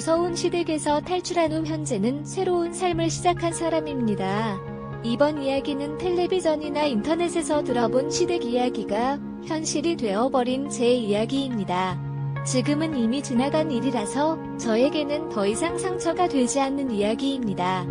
무서운 시댁에서 탈출한 후 현재는 새로운 삶을 시작한 사람입니다. 이번 이야기는 텔레비전이나 인터넷에서 들어본 시댁 이야기가 현실이 되어버린 제 이야기입니다. 지금은 이미 지나간 일이라서 저에게는 더 이상 상처가 되지 않는 이야기입니다.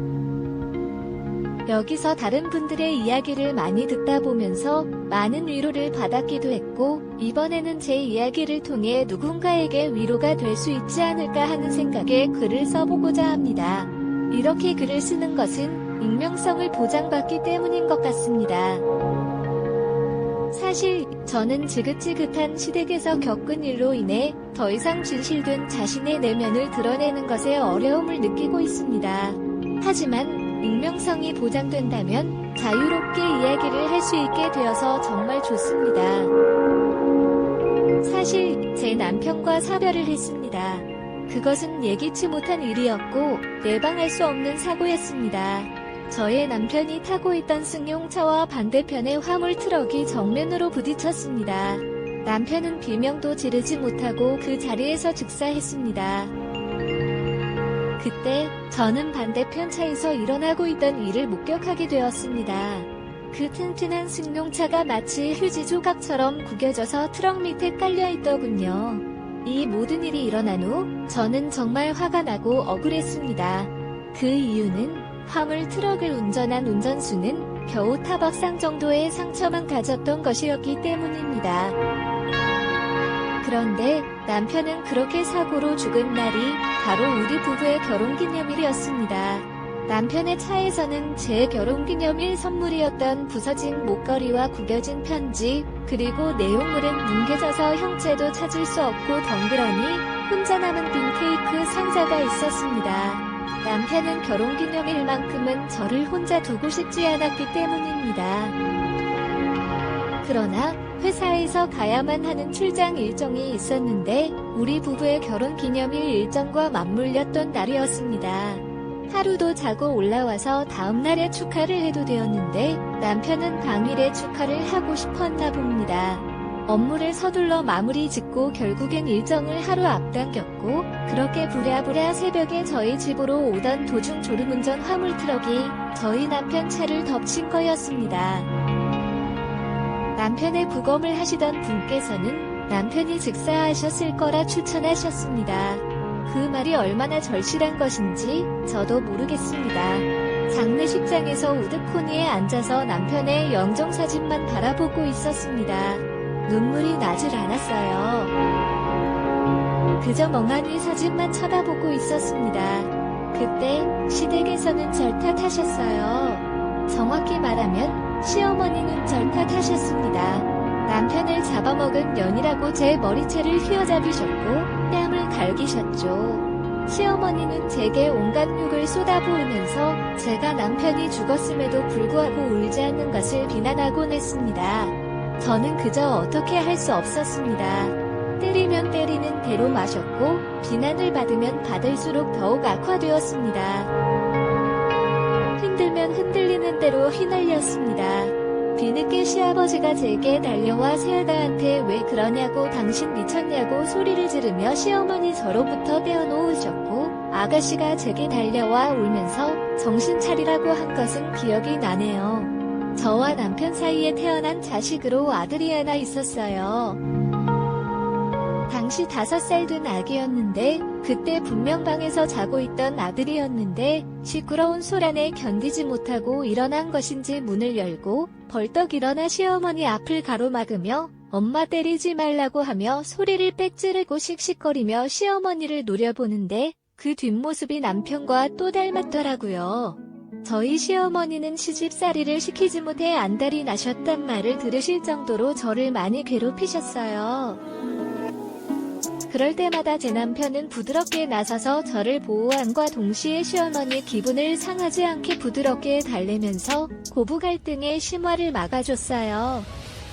여기서 다른 분들의 이야기를 많이 듣다 보면서 많은 위로를 받았기도 했고, 이번에는 제 이야기를 통해 누군가에게 위로가 될 수 있지 않을까 하는 생각에 글을 써보고자 합니다. 이렇게 글을 쓰는 것은 익명성을 보장받기 때문인 것 같습니다. 사실 저는 지긋지긋한 시댁에서 겪은 일로 인해 더 이상 진실된 자신의 내면을 드러내는 것에 어려움을 느끼고 있습니다. 하지만 익명성이 보장된다면 자유롭게 이야기를 할 수 있게 되어서 정말 좋습니다. 사실 제 남편과 사별을 했습니다. 그것은 예기치 못한 일이었고 예방할 수 없는 사고였습니다. 저의 남편이 타고 있던 승용차와 반대편의 화물 트럭이 정면으로 부딪혔습니다. 남편은 비명도 지르지 못하고 그 자리에서 즉사했습니다. 그때 저는 반대편 차에서 일어나고 있던 일을 목격하게 되었습니다. 그 튼튼한 승용차가 마치 휴지 조각처럼 구겨져서 트럭 밑에 깔려있더군요. 이 모든 일이 일어난 후 저는 정말 화가 나고 억울했습니다. 그 이유는 화물 트럭을 운전한 운전수는 겨우 타박상 정도의 상처만 가졌던 것이었기 때문입니다. 그런데 남편은 그렇게 사고로 죽은 날이 바로 우리 부부의 결혼기념일이었습니다. 남편의 차에서는 제 결혼기념일 선물이었던 부서진 목걸이와 구겨진 편지, 그리고 내용물은 뭉개져서 형체도 찾을 수 없고 덩그러니 혼자 남은 빈 케이크 상자가 있었습니다. 남편은 결혼기념일만큼은 저를 혼자 두고 싶지 않았기 때문입니다. 그러나 회사에서 가야만 하는 출장 일정이 있었는데 우리 부부의 결혼기념일 일정과 맞물렸던 날이었습니다. 하루도 자고 올라와서 다음날에 축하를 해도 되었는데 남편은 당일에 축하를 하고 싶었나 봅니다. 업무를 서둘러 마무리 짓고 결국엔 일정을 하루 앞당겼고, 그렇게 부랴부랴 새벽에 저희 집으로 오던 도중 졸음운전 화물 트럭이 저희 남편 차를 덮친 거였습니다. 남편의 부검을 하시던 분께서는 남편이 즉사하셨을 거라 추천하셨습니다. 그 말이 얼마나 절실한 것인지 저도 모르겠습니다. 장례식장에서 우드코니에 앉아서 남편의 영정사진만 바라보고 있었습니다. 눈물이 나질 않았어요. 그저 멍하니 사진만 쳐다보고 있었습니다. 그때 시댁에서는 절 탓하셨어요. 정확히 말하면 시어머니는 절 탓하셨습니다. 남편을 잡아먹은 년이라고 제 머리채를 휘어잡으셨고 뺨을 갈기셨죠. 시어머니는 제게 온갖 욕을 쏟아부으면서 제가 남편이 죽었음에도 불구하고 울지 않는 것을 비난하곤 했습니다. 저는 그저 어떻게 할 수 없었습니다. 때리면 때리는 대로 마셨고 비난을 받으면 받을수록 더욱 악화되었습니다. 흔들면 흔들리는 대로 휘날렸습니다. 뒤늦게 시아버지가 제게 달려와 새아가한테 왜 그러냐고 당신 미쳤냐고 소리를 지르며 시어머니 저로부터 떼어놓으셨고, 아가씨가 제게 달려와 울면서 정신 차리라고 한 것은 기억이 나네요. 저와 남편 사이에 태어난 자식으로 아들이 하나 있었어요. 당시 5살 된 아기였는데 그때 분명 방에서 자고 있던 아들이었는데 시끄러운 소란에 견디지 못하고 일어난 것인지 문을 열고 벌떡 일어나 시어머니 앞을 가로막으며 엄마 때리지 말라고 하며 소리를 빽 지르고 씩씩거리며 시어머니를 노려보는데 그 뒷모습이 남편과 또 닮았더라고요. 저희 시어머니는 시집살이를 시키지 못해 안달이 나셨단 말을 들으실 정도로 저를 많이 괴롭히셨어요. 그럴 때마다 제 남편은 부드럽게 나서서 저를 보호함과 동시에 시어머니 기분을 상하지 않게 부드럽게 달래면서 고부 갈등의 심화를 막아줬어요.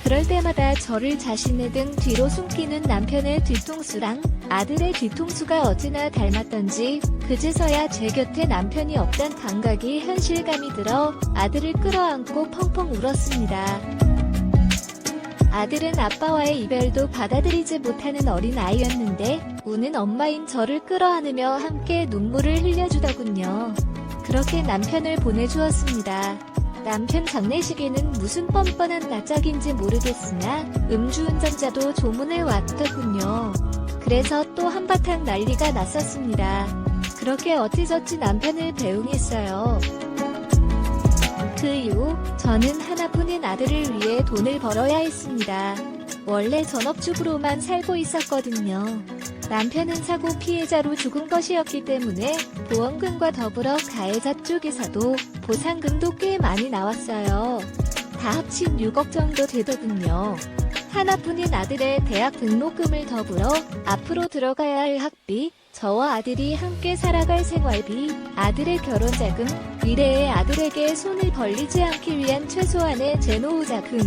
그럴 때마다 저를 자신의 등 뒤로 숨기는 남편의 뒤통수랑 아들의 뒤통수가 어찌나 닮았던지 그제서야 제 곁에 남편이 없단 감각이 현실감이 들어 아들을 끌어안고 펑펑 울었습니다. 아들은 아빠와의 이별도 받아들이지 못하는 어린아이였는데 우는 엄마인 저를 끌어안으며 함께 눈물을 흘려주더군요. 그렇게 남편을 보내주었습니다. 남편 장례식에는 무슨 뻔뻔한 낯짝인지 모르겠으나 음주운전자도 조문을 왔더군요. 그래서 또 한바탕 난리가 났었습니다. 그렇게 어찌저찌 남편을 배웅했어요. 그 이후 저는 하나뿐인 아들을 위해 돈을 벌어야 했습니다. 원래 전업주부로만 살고 있었거든요. 남편은 사고 피해자로 죽은 것이었기 때문에 보험금과 더불어 가해자 쪽에서도 보상금도 꽤 많이 나왔어요. 다 합친 6억 정도 되더군요. 하나뿐인 아들의 대학 등록금을 더불어 앞으로 들어가야 할 학비, 저와 아들이 함께 살아갈 생활비, 아들의 결혼자금, 미래의 아들에게 손을 벌리지 않기 위한 최소한의 제 노후 자금,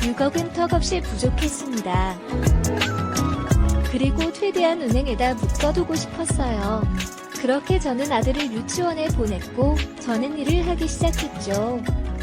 6억은 턱없이 부족했습니다. 그리고 최대한 은행에다 묶어두고 싶었어요. 그렇게 저는 아들을 유치원에 보냈고 저는 일을 하기 시작했죠.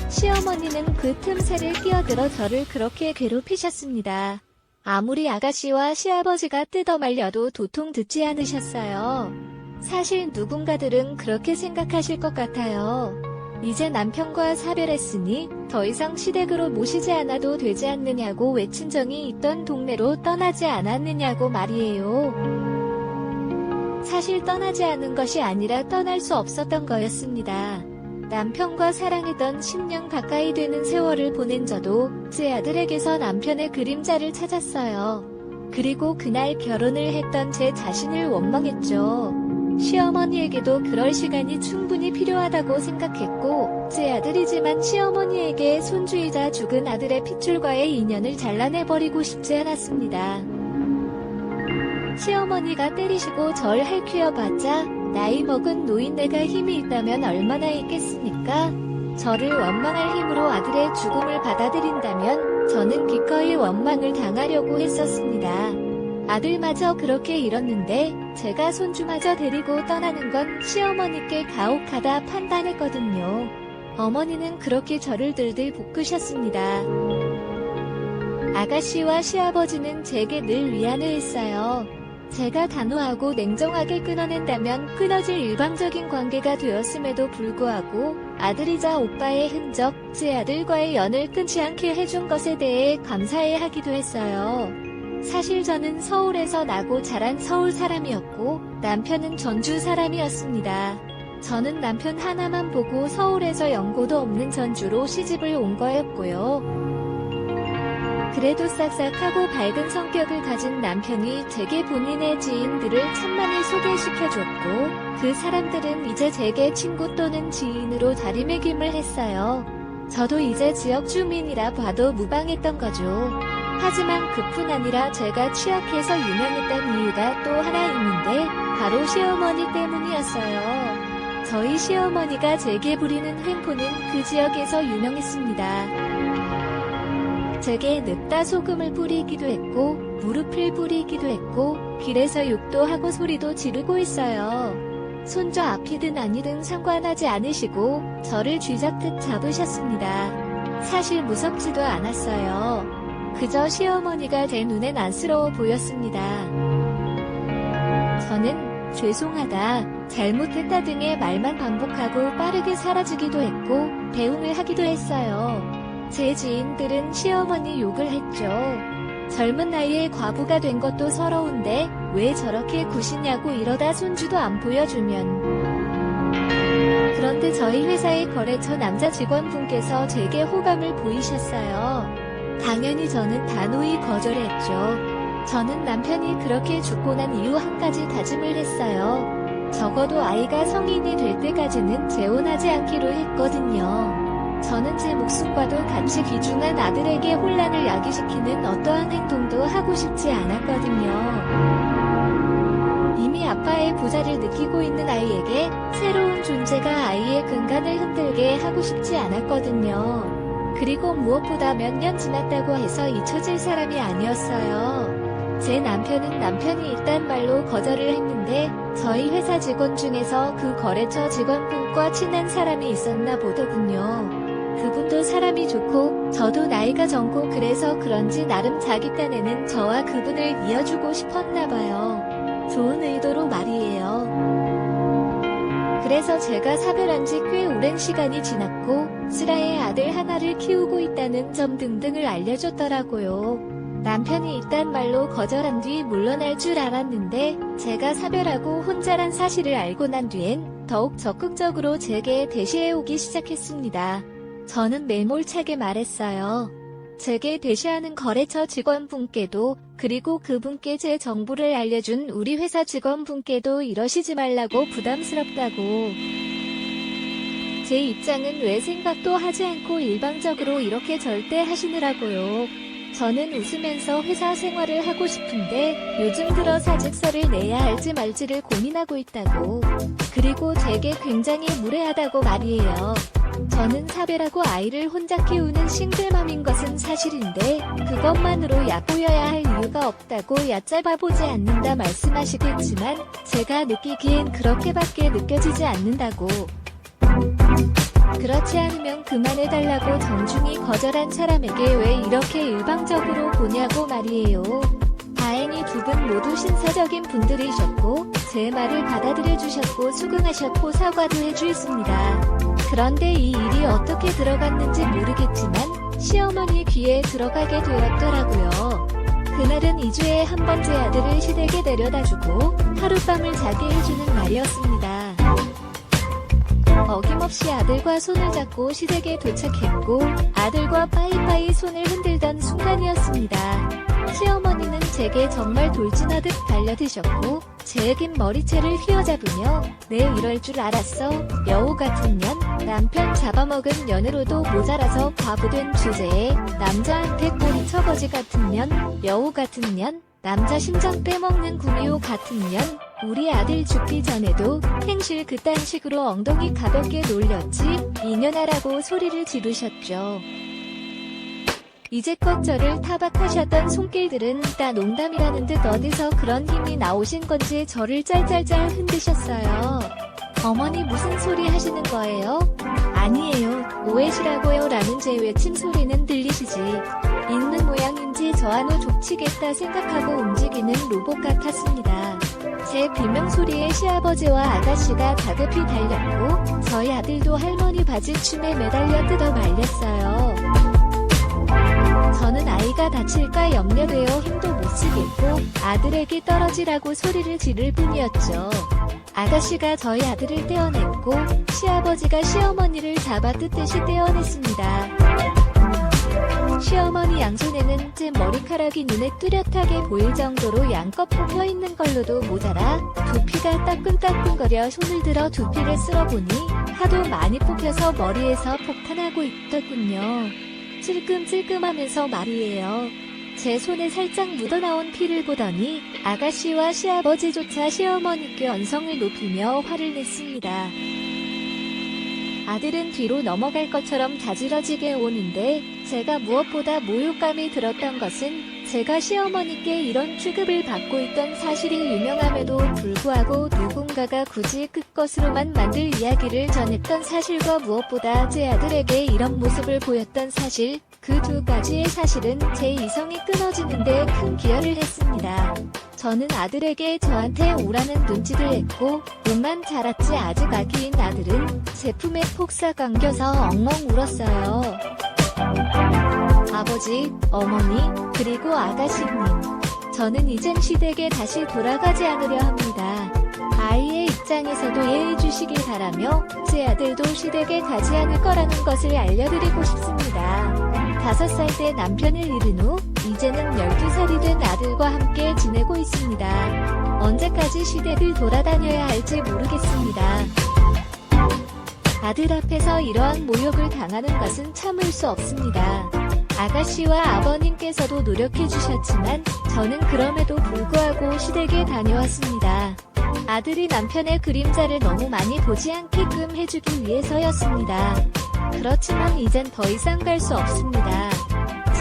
시어머니는 그 틈새를 끼어들어 저를 그렇게 괴롭히셨습니다. 아무리 아가씨와 시아버지가 뜯어말려도 도통 듣지 않으셨어요. 사실 누군가들은 그렇게 생각하실 것 같아요. 이제 남편과 사별했으니 더 이상 시댁으로 모시지 않아도 되지 않느냐고 외친정이 있던 동네로 떠나지 않았느냐고 말이에요. 사실 떠나지 않은 것이 아니라 떠날 수 없었던 거였습니다. 남편과 사랑했던 10년 가까이 되는 세월을 보낸 저도 제 아들에게서 남편의 그림자를 찾았어요. 그리고 그날 결혼을 했던 제 자신을 원망했죠. 시어머니에게도 그럴 시간이 충분히 필요하다고 생각했고 제 아들이지만 시어머니에게 손주이자 죽은 아들의 핏줄과의 인연을 잘라내버리고 싶지 않았습니다. 시어머니가 때리시고 절 할퀴어봤자 나이 먹은 노인네가 힘이 있다면 얼마나 있겠습니까? 저를 원망할 힘으로 아들의 죽음을 받아들인다면 저는 기꺼이 원망을 당하려고 했었습니다. 아들마저 그렇게 잃었는데 제가 손주마저 데리고 떠나는 건 시어머니께 가혹하다 판단했거든요. 어머니는 그렇게 저를 들들 볶으셨습니다. 아가씨와 시아버지는 제게 늘 위안을 했어요. 제가 단호하고 냉정하게 끊어낸다면 끊어질 일방적인 관계가 되었음에도 불구하고 아들이자 오빠의 흔적, 제 아들과의 연을 끊지 않게 해준 것에 대해 감사해 하기도 했어요. 사실 저는 서울에서 나고 자란 서울 사람이었고 남편은 전주 사람이었습니다. 저는 남편 하나만 보고 서울에서 연고도 없는 전주로 시집을 온 거였고요. 그래도 싹싹하고 밝은 성격을 가진 남편이 제게 본인의 지인들을 천만에 소개시켜줬고 그 사람들은 이제 제게 친구 또는 지인으로 자리매김을 했어요. 저도 이제 지역 주민이라 봐도 무방했던 거죠. 하지만 그뿐 아니라 제가 취약해서 유명했던 이유가 또 하나 있는데 바로 시어머니 때문이었어요. 저희 시어머니가 제게 부리는 횡포는 그 지역에서 유명했습니다. 제게 냅다 소금을 뿌리기도 했고 무릎을 뿌리기도 했고 길에서 욕도 하고 소리도 지르고 있어요. 손주 앞이든 아니든 상관하지 않으시고 저를 쥐잡듯 잡으셨습니다. 사실 무섭지도 않았어요. 그저 시어머니가 제 눈엔 안쓰러워 보였습니다. 저는 죄송하다, 잘못했다 등의 말만 반복하고 빠르게 사라지기도 했고 배웅을 하기도 했어요. 제 지인들은 시어머니 욕을 했죠. 젊은 나이에 과부가 된 것도 서러운데 왜 저렇게 구시냐고 이러다 손주도 안 보여주면. 그런데 저희 회사의 거래처 남자 직원분께서 제게 호감을 보이셨어요. 당연히 저는 단호히 거절했죠. 저는 남편이 그렇게 죽고 난 이후 한 가지 다짐을 했어요. 적어도 아이가 성인이 될 때까지는 재혼하지 않기로 했거든요. 저는 제 목숨과도 같이 귀중한 아들에게 혼란을 야기시키는 어떠한 행동도 하고 싶지 않았거든요. 이미 아빠의 부자를 느끼고 있는 아이에게 새로운 존재가 아이의 근간을 흔들게 하고 싶지 않았거든요. 그리고 무엇보다 몇 년 지났다고 해서 잊혀질 사람이 아니었어요. 제 남편은 남편이 있단 말로 거절을 했는데 저희 회사 직원 중에서 그 거래처 직원분과 친한 사람이 있었나 보더군요. 그 그분도 사람이 좋고 저도 나이가 젊고 그래서 그런지 나름 자기 딴에는 저와 그분을 이어주고 싶었나봐요. 좋은 의도로 말이에요. 그래서 제가 사별한 지 꽤 오랜 시간이 지났고 슬아의 아들 하나를 키우고 있다는 점 등등을 알려줬더라고요. 남편이 이딴 말로 거절한 뒤 물러날 줄 알았는데 제가 사별하고 혼자란 사실을 알고 난 뒤엔 더욱 적극적으로 제게 대시해오기 시작했습니다. 저는 매몰차게 말했어요. 제게 대시하는 거래처 직원분께도 그리고 그분께 제 정보를 알려준 우리 회사 직원분께도 이러시지 말라고 부담스럽다고. 제 입장은 왜 생각도 하지 않고 일방적으로 이렇게 절대 하시느라고요. 저는 웃으면서 회사 생활을 하고 싶은데 요즘 들어 사직서를 내야 할지 말지를 고민하고 있다고. 그리고 제게 굉장히 무례하다고 말이에요. 저는 사별하고 아이를 혼자 키우는 싱글맘인 것은 사실인데 그것만으로 얕보여야 할 이유가 없다고 얕잡아보지 않는다 말씀하시겠지만 제가 느끼기엔 그렇게밖에 느껴지지 않는다고. 그렇지 않으면 그만해달라고 정중히 거절한 사람에게 왜 이렇게 일방적으로 보냐고 말이에요. 다행히 두 분 모두 신사적인 분들이셨고 제 말을 받아들여 주셨고 수긍하셨고 사과도 해주셨습니다. 그런데 이 일이 어떻게 들어갔는지 모르겠지만 시어머니 귀에 들어가게 되었더라고요. 그날은 2주에 한 번 제 아들을 시댁에 데려다주고 하룻밤을 자게 해주는 날이었습니다. 어김없이 아들과 손을 잡고 시댁에 도착했고 아들과 빠이빠이 손을 흔들던 순간이었습니다. 시어머니는 제게 정말 돌진하듯 달려드셨고 제 긴 머리채를 휘어잡으며 내 이럴 줄 알았어 여우 같은 년. 남편 잡아먹은 년으로도 모자라서 바보된 주제에 남자한테 꼬리 처거지 같은 년, 여우 같은 년, 남자 심장 빼먹는 구미호 같은 년. 우리 아들 죽기 전에도 행실 그딴 식으로 엉덩이 가볍게 놀렸지 이년하라고 소리를 지르셨죠. 이제껏 저를 타박하셨던 손길들은 다 농담이라는 듯 어디서 그런 힘이 나오신 건지 저를 짤짤짤 흔드셨어요. 어머니 무슨 소리 하시는 거예요? 아니에요. 오해시라고요 라는 제 외침 소리는 들리시지. 있는 모양인지 저 안으로 족치겠다 생각하고 움직이는 로봇 같았습니다. 제 비명소리에 시아버지와 아가씨가 다급히 달렸고 저희 아들도 할머니 바지춤에 매달려 뜯어 말렸어요. 저는 아이가 다칠까 염려되어 힘도 못 쓰겠고 아들에게 떨어지라고 소리를 지를 뿐이었죠. 아가씨가 저희 아들을 떼어냈고 시아버지가 시어머니를 잡아 뜯듯이 떼어냈습니다. 시어머니 양손에는 제 머리카락이 눈에 뚜렷하게 보일 정도로 양껏 뽑혀있는 걸로도 모자라 두피가 따끔따끔거려 손을 들어 두피를 쓸어보니 하도 많이 뽑혀서 머리에서 폭탄하고 있더군요. 찔끔찔끔하면서 말이에요. 제 손에 살짝 묻어나온 피를 보더니 아가씨와 시아버지조차 시어머니께 언성을 높이며 화를 냈습니다. 아들은 뒤로 넘어갈 것처럼 자지러지게 오는데 제가 무엇보다 모욕감이 들었던 것은 제가 시어머니께 이런 취급을 받고 있던 사실이 유명함에도 불구하고 누군가가 굳이 끝것으로만 만들 이야기를 전했던 사실과 무엇보다 제 아들에게 이런 모습을 보였던 사실, 그 두 가지의 사실은 제 이성이 끊어지는데 큰 기여를 했습니다. 저는 아들에게 저한테 오라는 눈짓을 했고 눈만 자랐지 아직 아기인 아들은 제품에 폭삭 안겨서 엉엉 울었어요. 아버지, 어머니, 그리고 아가씨님. 저는 이젠 시댁에 다시 돌아가지 않으려 합니다. 아이의 입장에서도 이해해 주시길 바라며 제 아들도 시댁에 가지 않을 거라는 것을 알려드리고 싶습니다. 5살 때 남편을 잃은 후 이제는 12살이 된 아들과 함께 지내고 있습니다. 언제까지 시댁을 돌아다녀야 할지 모르겠습니다. 아들 앞에서 이러한 모욕을 당하는 것은 참을 수 없습니다. 아가씨와 아버님께서도 노력해 주셨지만 저는 그럼에도 불구하고 시댁에 다녀왔습니다. 아들이 남편의 그림자를 너무 많이 보지 않게끔 해주기 위해서였습니다. 그렇지만 이젠 더 이상 갈 수 없습니다.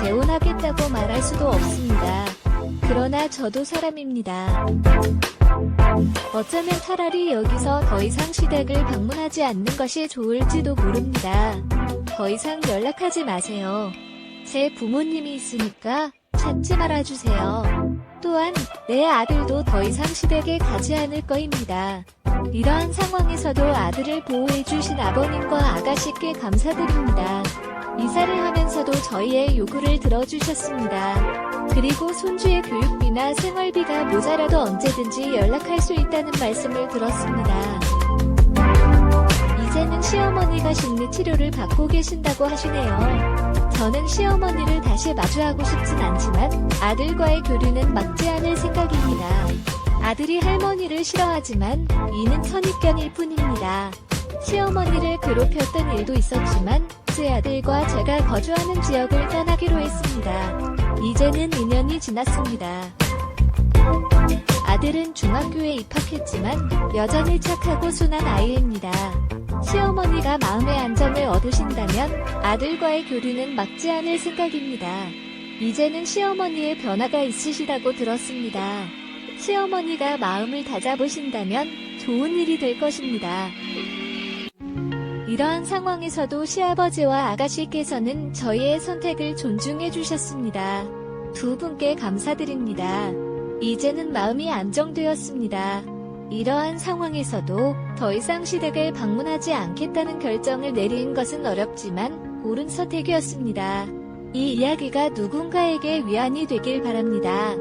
재혼하겠다고 말할 수도 없습니다. 그러나 저도 사람입니다. 어쩌면 차라리 여기서 더 이상 시댁을 방문하지 않는 것이 좋을지도 모릅니다. 더 이상 연락하지 마세요. 제 부모님이 있으니까 찾지 말아주세요. 또한 내 아들도 더 이상 시댁에 가지 않을 거입니다. 이러한 상황에서도 아들을 보호해주신 아버님과 아가씨께 감사드립니다. 이사를 하면서도 저희의 요구를 들어주셨습니다. 그리고 손주의 교육비나 생활비가 모자라도 언제든지 연락할 수 있다는 말씀을 들었습니다. 이제는 시어머니가 심리치료를 받고 계신다고 하시네요. 저는 시어머니를 다시 마주하고 싶진 않지만 아들과의 교류는 막지 않을 생각입니다. 아들이 할머니를 싫어하지만 이는 선입견일 뿐입니다. 시어머니를 괴롭혔던 일도 있었지만 제 아들과 제가 거주하는 지역을 떠나기로 했습니다. 이제는 2년이 지났습니다. 아들은 중학교에 입학했지만 여전히 착하고 순한 아이입니다. 시어머니가 마음의 안정을 얻으신다면 아들과의 교류는 막지 않을 생각입니다. 이제는 시어머니의 변화가 있으시다고 들었습니다. 시어머니가 마음을 다잡으신다면 좋은 일이 될 것입니다. 이러한 상황에서도 시아버지와 아가씨께서는 저희의 선택을 존중해 주셨습니다. 두 분께 감사드립니다. 이제는 마음이 안정되었습니다. 이러한 상황에서도 더 이상 시댁을 방문하지 않겠다는 결정을 내린 것은 어렵지만 옳은 선택이었습니다. 이 이야기가 누군가에게 위안이 되길 바랍니다.